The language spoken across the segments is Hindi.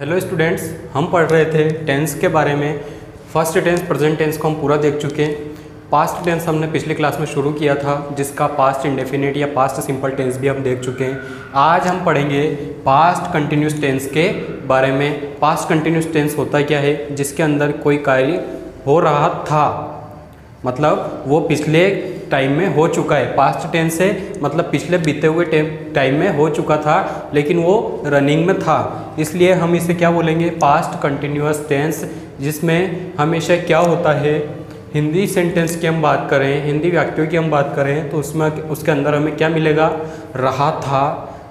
हेलो स्टूडेंट्स, हम पढ़ रहे थे टेंस के बारे में। फर्स्ट टेंस प्रेजेंट टेंस को हम पूरा देख चुके हैं। पास्ट टेंस हमने पिछली क्लास में शुरू किया था, जिसका पास्ट इंडेफिनिट या पास्ट सिंपल टेंस भी हम देख चुके हैं। आज हम पढ़ेंगे पास्ट कंटिन्यूस टेंस के बारे में। पास्ट कंटिन्यूस टेंस होता क्या है? जिसके अंदर कोई कार्य हो रहा था, मतलब वो पिछले टाइम में हो चुका है। पास्ट टेंस से मतलब पिछले बीते हुए टाइम में हो चुका था, लेकिन वो रनिंग में था, इसलिए हम इसे क्या बोलेंगे? Past continuous tense. जिसमें हमेशा क्या होता है, हिंदी सेंटेंस की हम बात करें, हिंदी वाक्यों की हम बात करें, तो उसमें उसके अंदर हमें क्या मिलेगा? रहा था,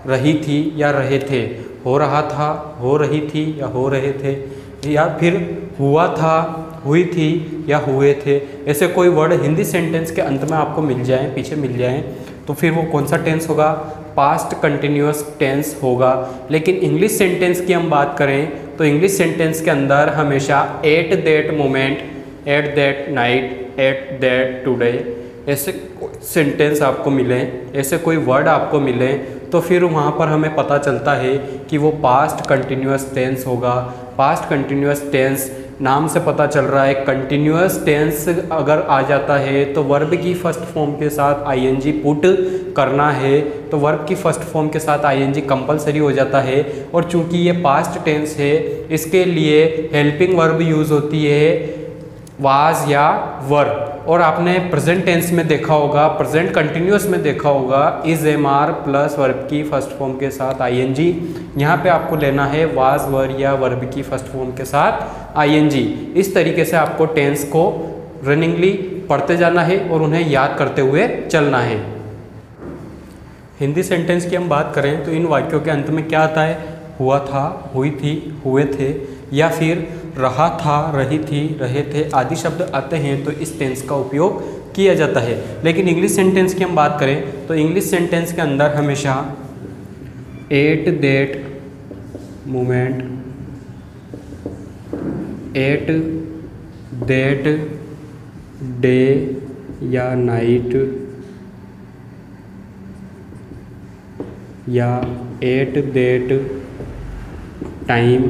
रही थी या रहे थे। हो रहा था, हो रही थी या हो रहे थे, या फिर हुआ था, हुई थी या हुए थे। ऐसे कोई वर्ड हिंदी सेंटेंस के अंत में आपको मिल जाए, पीछे मिल जाए, तो फिर वो कौन सा टेंस होगा? पास्ट कंटिन्यूअस टेंस होगा। लेकिन इंग्लिश सेंटेंस की हम बात करें तो इंग्लिश सेंटेंस के अंदर हमेशा at that moment, at that night, at that today, ऐसे सेंटेंस आपको मिले, ऐसे कोई वर्ड आपको मिले, तो फिर वहाँ पर हमें पता चलता है कि वो पास्ट कंटिन्यूअस टेंस होगा। पास्ट कंटिन्यूअस टेंस नाम से पता चल रहा है। कंटिन्यूअस टेंस अगर आ जाता है तो वर्ब की फर्स्ट फॉर्म के साथ आईएनजी पुट करना है, तो वर्ब की फर्स्ट फॉर्म के साथ आईएनजी कंपलसरी हो जाता है। और चूंकि ये पास्ट टेंस है, इसके लिए हेल्पिंग वर्ब यूज़ होती है, वाज या वर। और आपने प्रेजेंट टेंस में देखा होगा, प्रेजेंट कंटिन्यूअस में देखा होगा, is am are plus verb की फर्स्ट फॉर्म के साथ आईएनजी। यहाँ पे आपको लेना है वाज वर या वर्ब की फर्स्ट फॉर्म के साथ आईएनजी। इस तरीके से आपको टेंस को रनिंगली पढ़ते जाना है और उन्हें याद करते हुए चलना है। हिंदी सेंटेंस की हम बात करें तो इन वाक्यों के अंत में क्या आता है? हुआ था, हुई थी, हुए थे, या फिर रहा था, रही थी, रहे थे आदि शब्द आते हैं, तो इस टेंस का उपयोग किया जाता है। लेकिन इंग्लिश सेंटेंस की हम बात करें तो इंग्लिश सेंटेंस के अंदर हमेशा at that moment, at that day या नाइट, या एट दैट टाइम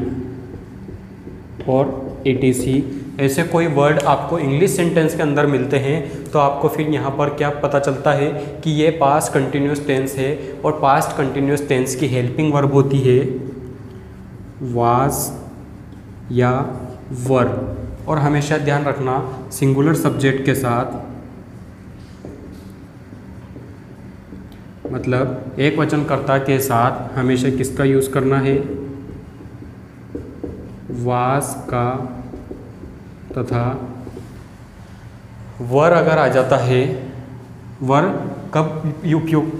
और etc, ऐसे कोई वर्ड आपको इंग्लिश सेंटेंस के अंदर मिलते हैं, तो आपको फिर यहाँ पर क्या पता चलता है कि ये पास्ट कंटिन्यूस टेंस है। और पास्ट कंटिन्यूस टेंस की हेल्पिंग वर्ब होती है वाज या वर। और हमेशा ध्यान रखना, सिंगुलर सब्जेक्ट के साथ, मतलब एक वचनकर्ता के साथ हमेशा किसका यूज़ करना है? वास का, तथा वर अगर आ जाता है, वर कब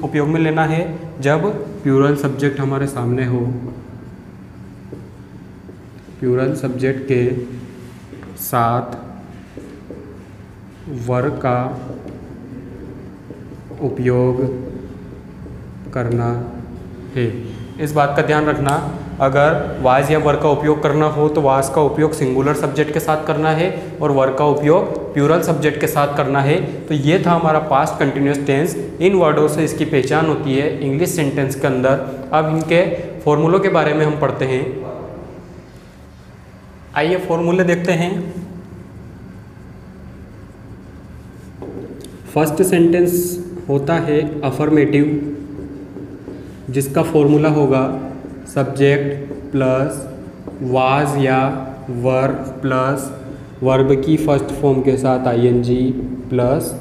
उपयोग में लेना है? जब प्लूरल सब्जेक्ट हमारे सामने हो। प्लूरल सब्जेक्ट के साथ वर का उपयोग करना है। इस बात का ध्यान रखना, अगर वाज या वर का उपयोग करना हो तो वाज का उपयोग सिंगुलर सब्जेक्ट के साथ करना है और वर का उपयोग प्लूरल सब्जेक्ट के साथ करना है। तो ये था हमारा पास्ट कंटिन्यूस टेंस। इन वर्डों से इसकी पहचान होती है इंग्लिश सेंटेंस के अंदर। अब इनके फॉर्मूलों के बारे में हम पढ़ते हैं। आइए फॉर्मूले देखते हैं। फर्स्ट सेंटेंस होता है अफर्मेटिव, जिसका फॉर्मूला होगा सब्जेक्ट प्लस वाज या वर प्लस वर्ब की फर्स्ट फॉर्म के साथ आईएनजी प्लस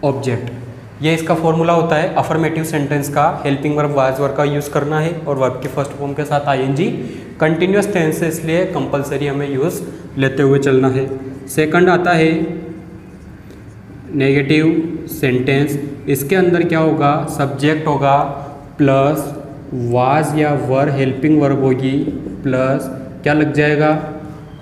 ऑब्जेक्ट। ये इसका फॉर्मूला होता है अफर्मेटिव सेंटेंस का। हेल्पिंग वर्ब वाज वर का यूज़ करना है और वर्ब की फर्स्ट फॉर्म के साथ आईएनजी। कंटिन्यूअस टेंस है, इसलिए कंपलसरी हमें यूज़ लेते हुए चलना है। सेकंड आता है नेगेटिव सेंटेंस। इसके अंदर क्या होगा? सब्जेक्ट होगा प्लस वाज या वर हेल्पिंग वर्ब होगी, प्लस क्या लग जाएगा?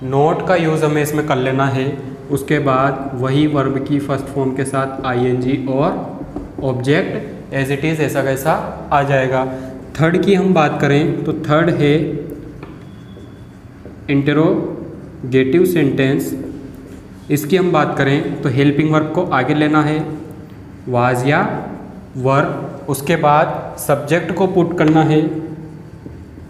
नोट का यूज़ हमें इसमें कर लेना है। उसके बाद वही वर्ब की फर्स्ट फॉर्म के साथ आईएनजी और ऑब्जेक्ट एज इट इज़ ऐसा कैसा आ जाएगा। थर्ड की हम बात करें तो थर्ड है इंटरोगेटिव सेंटेंस। इसकी हम बात करें तो हेल्पिंग वर्ब को आगे लेना है, वाज या वर, उसके बाद सब्जेक्ट को पुट करना है,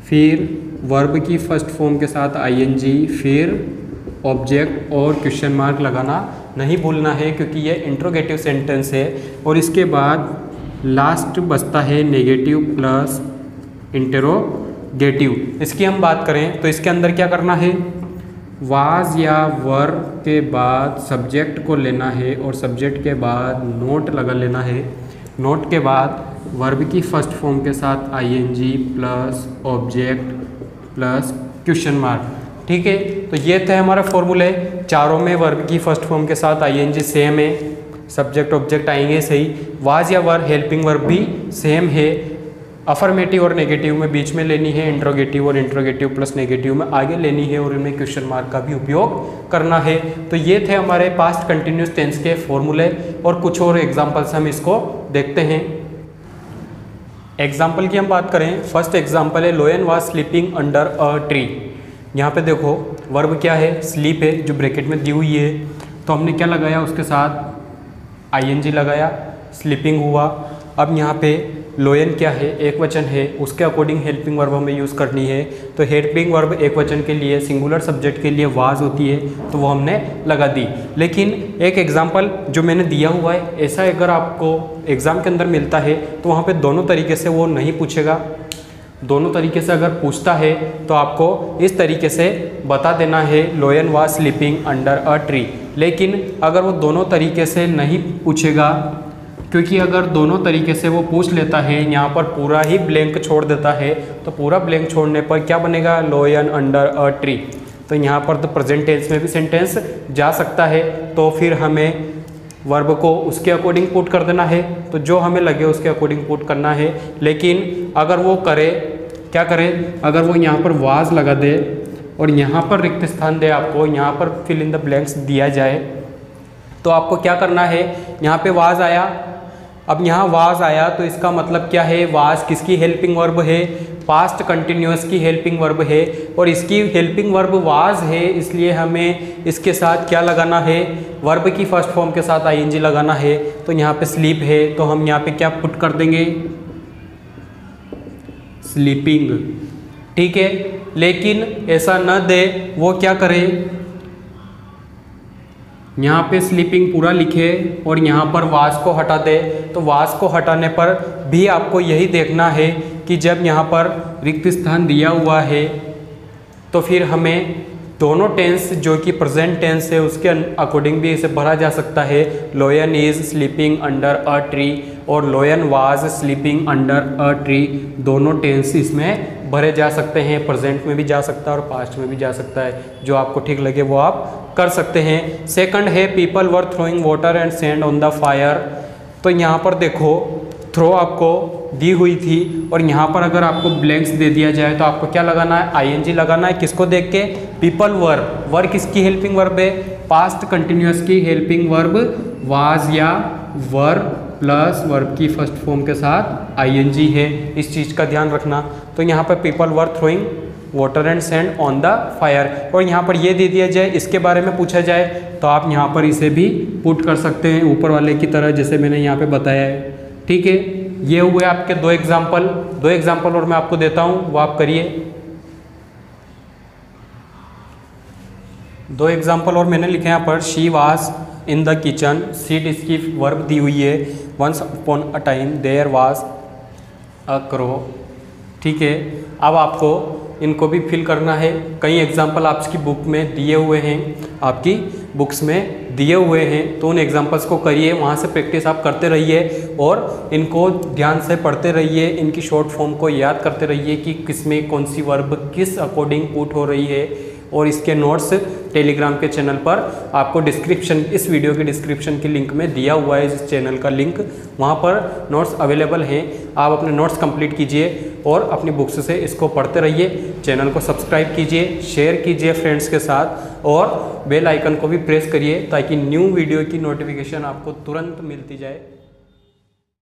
फिर वर्ब की फर्स्ट फॉर्म के साथ आईएनजी, फिर ऑब्जेक्ट और क्वेश्चन मार्क लगाना नहीं भूलना है क्योंकि ये इंट्रोगेटिव सेंटेंस है। और इसके बाद लास्ट बचता है नेगेटिव प्लस इंटरोगेटिव। इसकी हम बात करें तो इसके अंदर क्या करना है, वाज या वर के बाद सब्जेक्ट को लेना है और सब्जेक्ट के बाद नोट लगा लेना है। नोट के बाद वर्ब की फर्स्ट फॉर्म के साथ ING plus object plus question mark. ठीक है, तो ये थे हमारे फॉर्मूले। चारों में वर्ब की फर्स्ट फॉर्म के साथ आईएनजी सेम है, सब्जेक्ट ऑब्जेक्ट आएंगे सही। वाज या वर हेल्पिंग वर्ब भी सेम है। अफर्मेटिव और नेगेटिव में बीच में लेनी है, इंट्रोगेटिव और इंट्रोगेटिव प्लस नेगेटिव में आगे लेनी है और इनमें क्वेश्चन मार्क का भी उपयोग करना है। तो ये थे हमारे पास्ट कंटिन्यूस टेंस के फॉर्मूले और कुछ और एग्जांपल्स हम इसको देखते हैं। एग्जाम्पल की हम बात करें, फर्स्ट एग्जाम्पल है लोयन was sleeping under a tree. यहाँ पे देखो वर्ब क्या है, स्लीप है जो ब्रैकेट में दी हुई है। तो हमने क्या लगाया, उसके साथ आईएनजी लगाया, स्लीपिंग हुआ। अब यहाँ पे लोयन क्या है, एक वचन है, उसके अकॉर्डिंग हेल्पिंग वर्ब हमें यूज़ करनी है। तो हेल्पिंग वर्ब एक वचन के लिए, सिंगुलर सब्जेक्ट के लिए वाज होती है, तो वो हमने लगा दी। लेकिन एक एग्जाम्पल जो मैंने दिया हुआ है, ऐसा अगर आपको एग्ज़ाम के अंदर मिलता है तो वहाँ पे दोनों तरीके से वो नहीं पूछेगा। दोनों तरीके से अगर पूछता है तो आपको इस तरीके से बता देना है, लोयन was sleeping under a tree. लेकिन अगर वो दोनों तरीके से नहीं पूछेगा, क्योंकि अगर दोनों तरीके से वो पूछ लेता है, यहाँ पर पूरा ही ब्लैंक छोड़ देता है, तो पूरा ब्लैंक छोड़ने पर क्या बनेगा, लोयन अंडर अ ट्री। तो यहाँ पर तो प्रेजेंट टेंस में भी सेंटेंस जा सकता है। तो फिर हमें वर्ब को उसके अकॉर्डिंग पुट कर देना है, तो जो हमें लगे उसके अकॉर्डिंग पुट करना है। लेकिन अगर वो करे, क्या करे, अगर वो यहाँ पर वाज लगा दे और यहाँ पर रिक्त स्थान दे, आपको यहाँ पर फिल इन द ब्लैंक्स दिया जाए, तो आपको क्या करना है, यहाँ पे वाज आया। अब यहाँ वाज आया तो इसका मतलब क्या है, वाज किसकी हेल्पिंग वर्ब है, पास्ट कंटिन्यूअस की हेल्पिंग वर्ब है और इसकी हेल्पिंग वर्ब वाज है, इसलिए हमें इसके साथ क्या लगाना है, वर्ब की फर्स्ट फॉर्म के साथ आईएनजी लगाना है। तो यहाँ पे स्लीप है तो हम यहाँ पे क्या पुट कर देंगे, स्लीपिंग। ठीक है, लेकिन ऐसा न दे, वो क्या करे, यहाँ पे स्लीपिंग पूरा लिखे और यहाँ पर वाज को हटा दे। तो वाज को हटाने पर भी आपको यही देखना है कि जब यहाँ पर रिक्त स्थान दिया हुआ है तो फिर हमें दोनों टेंस जो कि प्रेजेंट टेंस है उसके अकॉर्डिंग भी इसे भरा जा सकता है। Lion is sleeping under a tree और lion was sleeping under a tree, दोनों टेंस इसमें भरे जा सकते हैं। प्रेजेंट में भी जा सकता है और पास्ट में भी जा सकता है, जो आपको ठीक लगे वो आप कर सकते हैं। सेकंड है people were throwing water and sand on the fire. तो यहाँ पर देखो थ्रो आपको दी हुई थी और यहाँ पर अगर आपको ब्लैंक्स दे दिया जाए तो आपको क्या लगाना है, आईएनजी लगाना है। किसको देख के, पीपल वर। वर किसकी हेल्पिंग वर्ब है, पास्ट कंटिन्यूअस की हेल्पिंग वर्ब वाज या वर प्लस वर्ब की फर्स्ट फॉर्म के साथ आईएनजी है, इस चीज़ का ध्यान रखना। तो यहाँ पर people were throwing water and sand on the fire और यहाँ पर ये दे दिया जाए, इसके बारे में पूछा जाए तो आप यहाँ पर इसे भी पुट कर सकते हैं ऊपर वाले की तरह, जैसे मैंने यहाँ पे बताया है। ठीक है, ये हुए आपके दो एग्जाम्पल और मैं आपको देता हूँ, वो आप करिए। दो एग्जाम्पल और मैंने लिखे यहाँ पर, she was in the kitchen, seat इसकी वर्ब दी हुई है। Once upon a time there was a crow. ठीक है, अब आपको इनको भी फिल करना है। कई एग्जाम्पल आपकी बुक में दिए हुए हैं, आपकी बुक्स में दिए हुए हैं, तो उन एग्जाम्पल्स को करिए, वहाँ से प्रैक्टिस आप करते रहिए और इनको ध्यान से पढ़ते रहिए, इनकी शॉर्ट फॉर्म को याद करते रहिए कि किसमें कौन सी वर्ब किस अकॉर्डिंग पुट हो रही है। और इसके नोट्स टेलीग्राम के चैनल पर आपको डिस्क्रिप्शन, इस वीडियो के डिस्क्रिप्शन की लिंक में दिया हुआ है, इस चैनल का लिंक, वहाँ पर नोट्स अवेलेबल हैं। आप अपने नोट्स कंप्लीट कीजिए और अपनी बुक्स से इसको पढ़ते रहिए। चैनल को सब्सक्राइब कीजिए, शेयर कीजिए फ्रेंड्स के साथ और बेल आइकन को भी प्रेस करिए ताकि न्यू वीडियो की नोटिफिकेशन आपको तुरंत मिलती जाए।